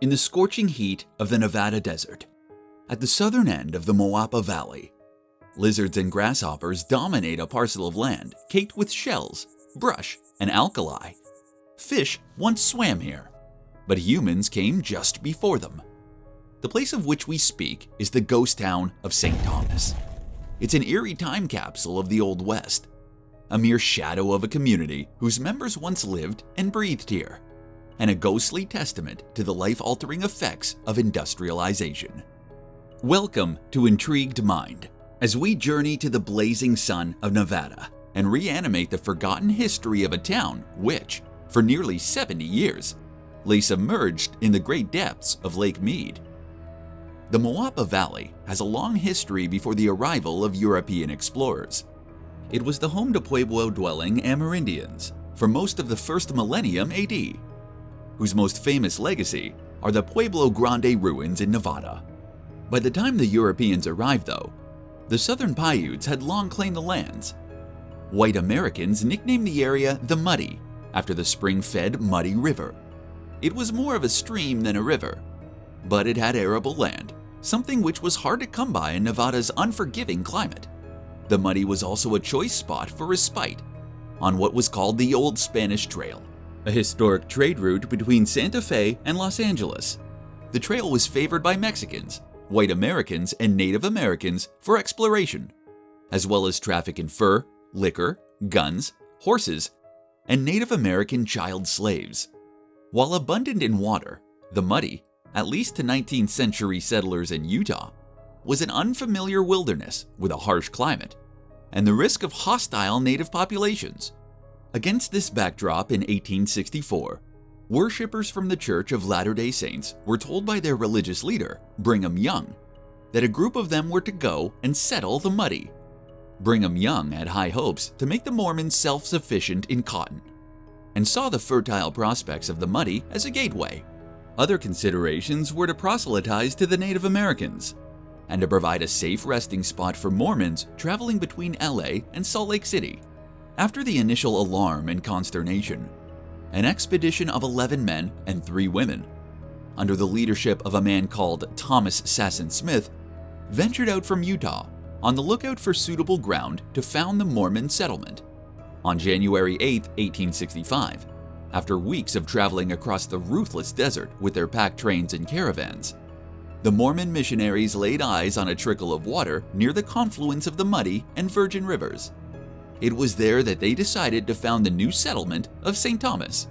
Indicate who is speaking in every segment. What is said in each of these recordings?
Speaker 1: in the scorching heat of the Nevada desert. At the southern end of the Moapa Valley, lizards and grasshoppers dominate a parcel of land caked with shells, brush, and alkali. Fish once swam here, but humans came just before them. The place of which we speak is the ghost town of St. Thomas. It's an eerie time capsule of the Old West, a mere shadow of a community whose members once lived and breathed here, and a ghostly testament to the life-altering effects of industrialization. Welcome to Intrigued Mind, as we journey to the blazing sun of Nevada and reanimate the forgotten history of a town which, for nearly 70 years, lay submerged in the great depths of Lake Mead. The Moapa Valley has a long history before the arrival of European explorers. It was the home to pueblo-dwelling Amerindians for most of the first millennium AD, whose most famous legacy are the Pueblo Grande ruins in Nevada. By the time the Europeans arrived, though, the southern Paiutes had long claimed the lands. White Americans nicknamed the area the Muddy, after the spring-fed Muddy River. It was more of a stream than a river, but it had arable land, something which was hard to come by in Nevada's unforgiving climate. The Muddy was also a choice spot for respite on what was called the Old Spanish Trail, a historic trade route between Santa Fe and Los Angeles. The trail was favored by Mexicans, white Americans, and Native Americans for exploration, as well as traffic in fur, liquor, guns, horses, and Native American child slaves. While abundant in water, the Muddy, at least to 19th century settlers in Utah, was an unfamiliar wilderness with a harsh climate and the risk of hostile native populations. Against this backdrop in 1864, worshippers from the Church of Latter-day Saints were told by their religious leader, Brigham Young, that a group of them were to go and settle the Muddy. Brigham Young had high hopes to make the Mormons self-sufficient in cotton, and saw the fertile prospects of the Muddy as a gateway. Other considerations were to proselytize to the Native Americans, and to provide a safe resting spot for Mormons traveling between LA and Salt Lake City. After the initial alarm and consternation, an expedition of 11 men and 3 women, under the leadership of a man called Thomas Sassen Smith, ventured out from Utah on the lookout for suitable ground to found the Mormon settlement. On January 8, 1865, after weeks of traveling across the ruthless desert with their pack trains and caravans, the Mormon missionaries laid eyes on a trickle of water near the confluence of the Muddy and Virgin Rivers. It was there that they decided to found the new settlement of St. Thomas.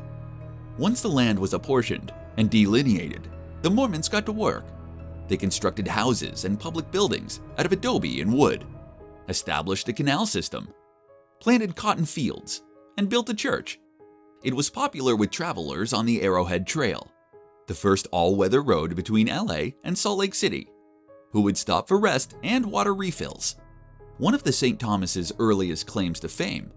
Speaker 1: Once the land was apportioned and delineated, the Mormons got to work. They constructed houses and public buildings out of adobe and wood, established a canal system, planted cotton fields, and built a church. It was popular with travelers on the Arrowhead Trail, the first all-weather road between LA and Salt Lake City, who would stop for rest and water refills. One of the St. Thomas's earliest claims to fame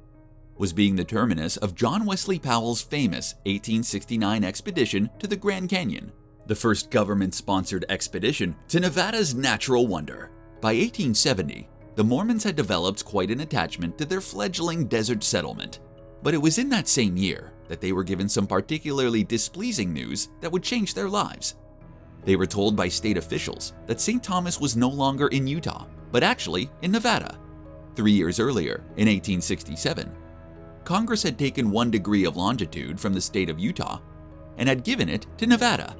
Speaker 1: was being the terminus of John Wesley Powell's famous 1869 expedition to the Grand Canyon, the first government-sponsored expedition to Nevada's natural wonder. By 1870, the Mormons had developed quite an attachment to their fledgling desert settlement, but it was in that same year that they were given some particularly displeasing news that would change their lives. They were told by state officials that St. Thomas was no longer in Utah, but actually in Nevada. 3 years earlier, in 1867, Congress had taken 1 degree of longitude from the state of Utah and had given it to Nevada.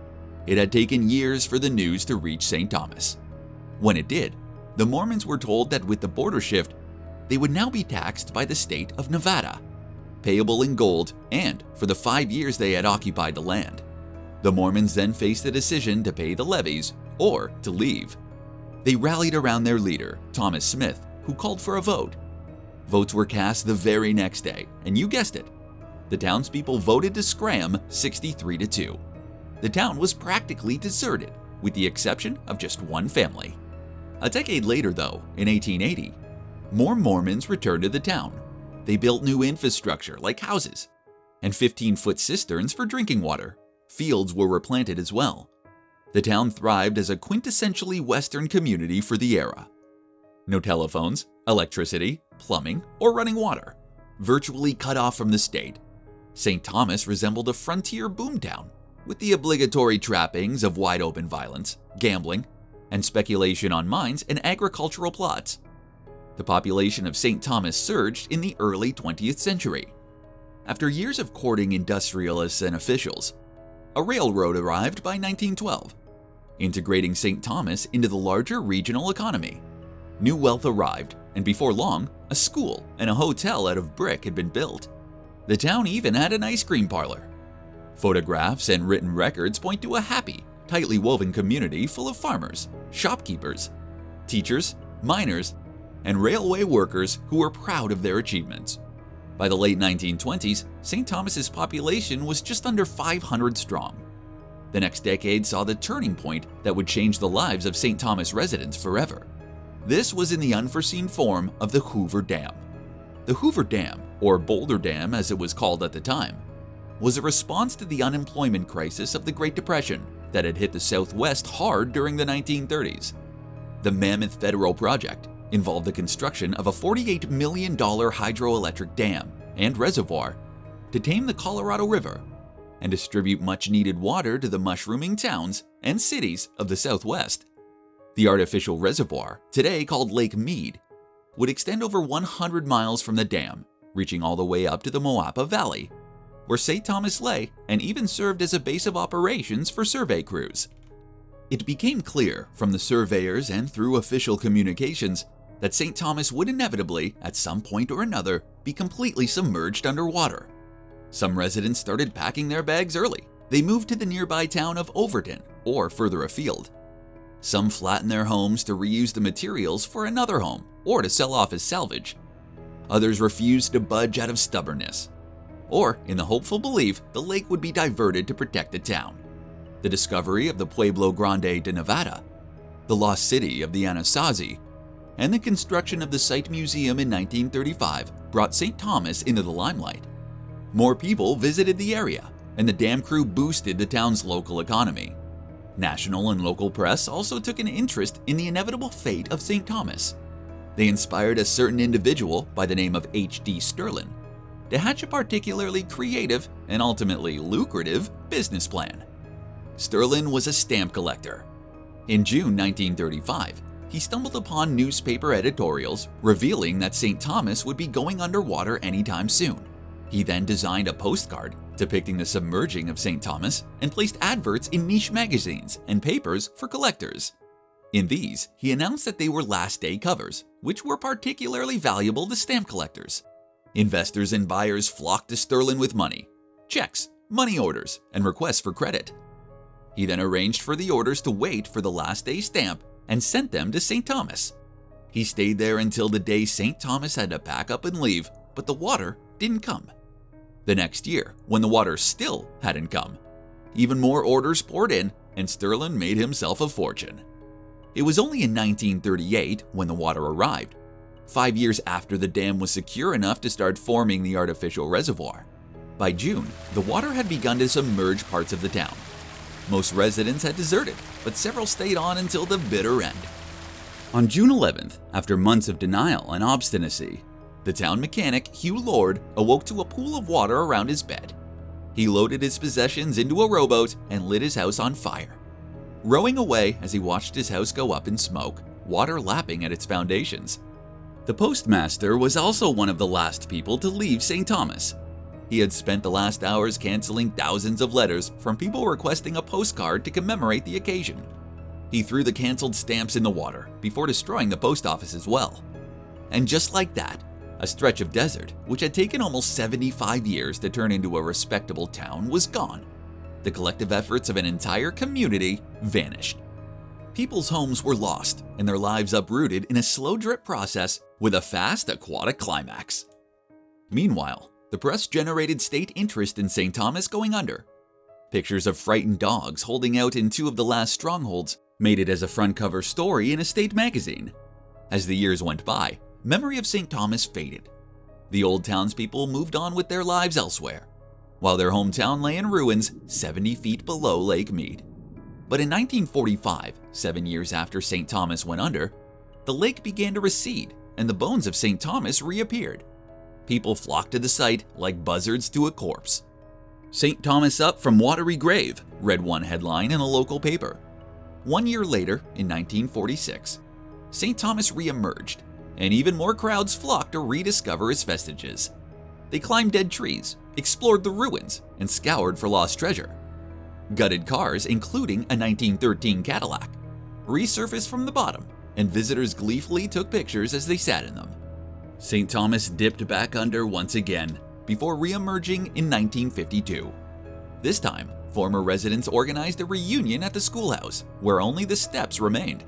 Speaker 1: It had taken years for the news to reach St. Thomas. When it did, the Mormons were told that with the border shift, they would now be taxed by the state of Nevada, payable in gold and for the 5 years they had occupied the land. The Mormons then faced the decision to pay the levies or to leave. They rallied around their leader, Thomas Smith, who called for a vote. Votes were cast the very next day, and you guessed it, the townspeople voted to scram 63-2. The town was practically deserted, with the exception of just one family. A decade later, though, in 1880, more Mormons returned to the town. They built new infrastructure like houses and 15-foot cisterns for drinking water. Fields were replanted as well. The town thrived as a quintessentially Western community for the era. No telephones, electricity, plumbing, or running water. Virtually cut off from the state, St. Thomas resembled a frontier boomtown, with the obligatory trappings of wide-open violence, gambling, and speculation on mines and agricultural plots. The population of St. Thomas surged in the early 20th century. After years of courting industrialists and officials, a railroad arrived by 1912, integrating St. Thomas into the larger regional economy. New wealth arrived, and before long, a school and a hotel out of brick had been built. The town even had an ice cream parlor. Photographs and written records point to a happy, tightly woven community full of farmers, shopkeepers, teachers, miners, and railway workers who were proud of their achievements. By the late 1920s, St. Thomas's population was just under 500 strong. The next decade saw the turning point that would change the lives of St. Thomas residents forever. This was in the unforeseen form of the Hoover Dam. The Hoover Dam, or Boulder Dam as it was called at the time, was a response to the unemployment crisis of the Great Depression that had hit the Southwest hard during the 1930s. The mammoth federal project involved the construction of a $48 million hydroelectric dam and reservoir to tame the Colorado River and distribute much-needed water to the mushrooming towns and cities of the Southwest. The artificial reservoir, today called Lake Mead, would extend over 100 miles from the dam, reaching all the way up to the Moapa Valley, where St. Thomas lay and even served as a base of operations for survey crews. It became clear from the surveyors and through official communications that St. Thomas would inevitably, at some point or another, be completely submerged underwater. Some residents started packing their bags early. They moved to the nearby town of Overton, or further afield. Some flattened their homes to reuse the materials for another home, or to sell off as salvage. Others refused to budge out of stubbornness, or in the hopeful belief the lake would be diverted to protect the town. The discovery of the Pueblo Grande de Nevada, the lost city of the Anasazi, and the construction of the site museum in 1935 brought St. Thomas into the limelight. More people visited the area, and the dam crew boosted the town's local economy. National and local press also took an interest in the inevitable fate of St. Thomas. They inspired a certain individual by the name of H.D. Sterling to hatch a particularly creative and ultimately lucrative business plan. Sterling was a stamp collector. In June 1935, he stumbled upon newspaper editorials revealing that St. Thomas would be going underwater anytime soon. He then designed a postcard depicting the submerging of St. Thomas and placed adverts in niche magazines and papers for collectors. In these, he announced that they were last-day covers, which were particularly valuable to stamp collectors. Investors and buyers flocked to Sterling with money, checks, money orders, and requests for credit. He then arranged for the orders to wait for the last-day stamp and sent them to St. Thomas. He stayed there until the day St. Thomas had to pack up and leave, but the water didn't come. The next year, when the water still hadn't come, even more orders poured in and Sterling made himself a fortune. It was only in 1938 when the water arrived, 5 years after the dam was secure enough to start forming the artificial reservoir. By June, the water had begun to submerge parts of the town. Most residents had deserted, but several stayed on until the bitter end. On June 11th, after months of denial and obstinacy, the town mechanic, Hugh Lord, awoke to a pool of water around his bed. He loaded his possessions into a rowboat and lit his house on fire. Rowing away as he watched his house go up in smoke, water lapping at its foundations. The postmaster was also one of the last people to leave St. Thomas. He had spent the last hours canceling thousands of letters from people requesting a postcard to commemorate the occasion. He threw the canceled stamps in the water before destroying the post office as well. And just like that, a stretch of desert, which had taken almost 75 years to turn into a respectable town, was gone. The collective efforts of an entire community vanished. People's homes were lost and their lives uprooted in a slow drip process with a fast aquatic climax. Meanwhile, the press generated state interest in St. Thomas going under. Pictures of frightened dogs holding out in two of the last strongholds made it as a front cover story in a state magazine. As the years went by, memory of St. Thomas faded. The old townspeople moved on with their lives elsewhere, while their hometown lay in ruins 70 feet below Lake Mead. But in 1945, 7 years after St. Thomas went under, the lake began to recede and the bones of St. Thomas reappeared. People flocked to the site like buzzards to a corpse. "St. Thomas up from watery grave," read one headline in a local paper. 1 year later, in 1946, St. Thomas re-emerged, and even more crowds flocked to rediscover its vestiges. They climbed dead trees, explored the ruins, and scoured for lost treasure. Gutted cars, including a 1913 Cadillac, resurfaced from the bottom, and visitors gleefully took pictures as they sat in them. St. Thomas dipped back under once again, before re-emerging in 1952. This time, former residents organized a reunion at the schoolhouse, where only the steps remained.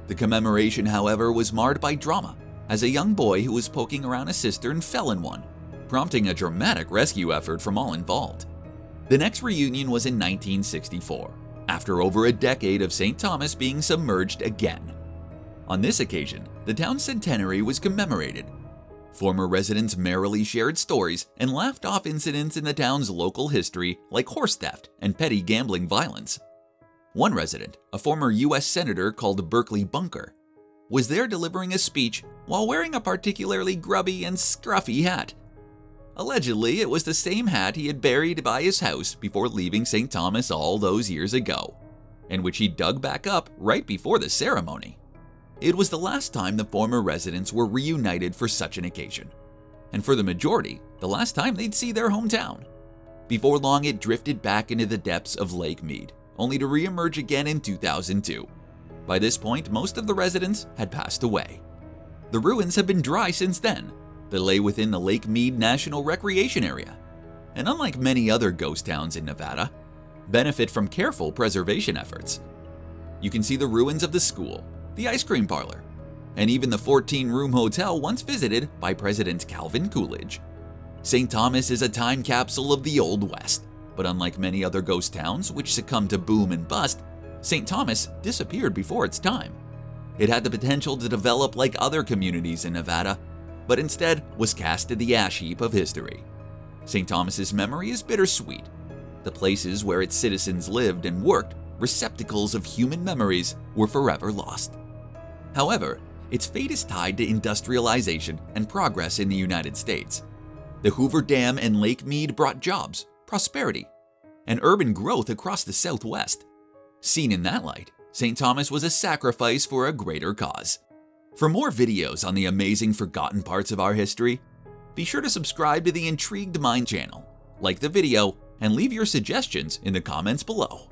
Speaker 1: The commemoration, however, was marred by drama, as a young boy who was poking around a cistern fell in one, prompting a dramatic rescue effort from all involved. The next reunion was in 1964, after over a decade of St. Thomas being submerged again. On this occasion, the town's centenary was commemorated. Former residents merrily shared stories and laughed off incidents in the town's local history like horse theft and petty gambling violence. One resident, a former U.S. Senator called Berkeley Bunker, was there delivering a speech while wearing a particularly grubby and scruffy hat. Allegedly, it was the same hat he had buried by his house before leaving St. Thomas all those years ago, and which he dug back up right before the ceremony. It was the last time the former residents were reunited for such an occasion, and for the majority, the last time they'd see their hometown. Before long, it drifted back into the depths of Lake Mead, only to re-emerge again in 2002. By this point, most of the residents had passed away. The ruins have been dry since then. They lay within the Lake Mead National Recreation Area, and unlike many other ghost towns in Nevada, benefit from careful preservation efforts. You can see the ruins of the school, the ice cream parlor, and even the 14-room hotel once visited by President Calvin Coolidge. St. Thomas is a time capsule of the Old West, but unlike many other ghost towns which succumbed to boom and bust, St. Thomas disappeared before its time. It had the potential to develop like other communities in Nevada, but instead was cast to the ash heap of history. St. Thomas's memory is bittersweet. The places where its citizens lived and worked, receptacles of human memories, were forever lost. However, its fate is tied to industrialization and progress in the United States. The Hoover Dam and Lake Mead brought jobs, prosperity, and urban growth across the Southwest. Seen in that light, St. Thomas was a sacrifice for a greater cause. For more videos on the amazing forgotten parts of our history, be sure to subscribe to the Intrigued Mind channel, like the video, and leave your suggestions in the comments below.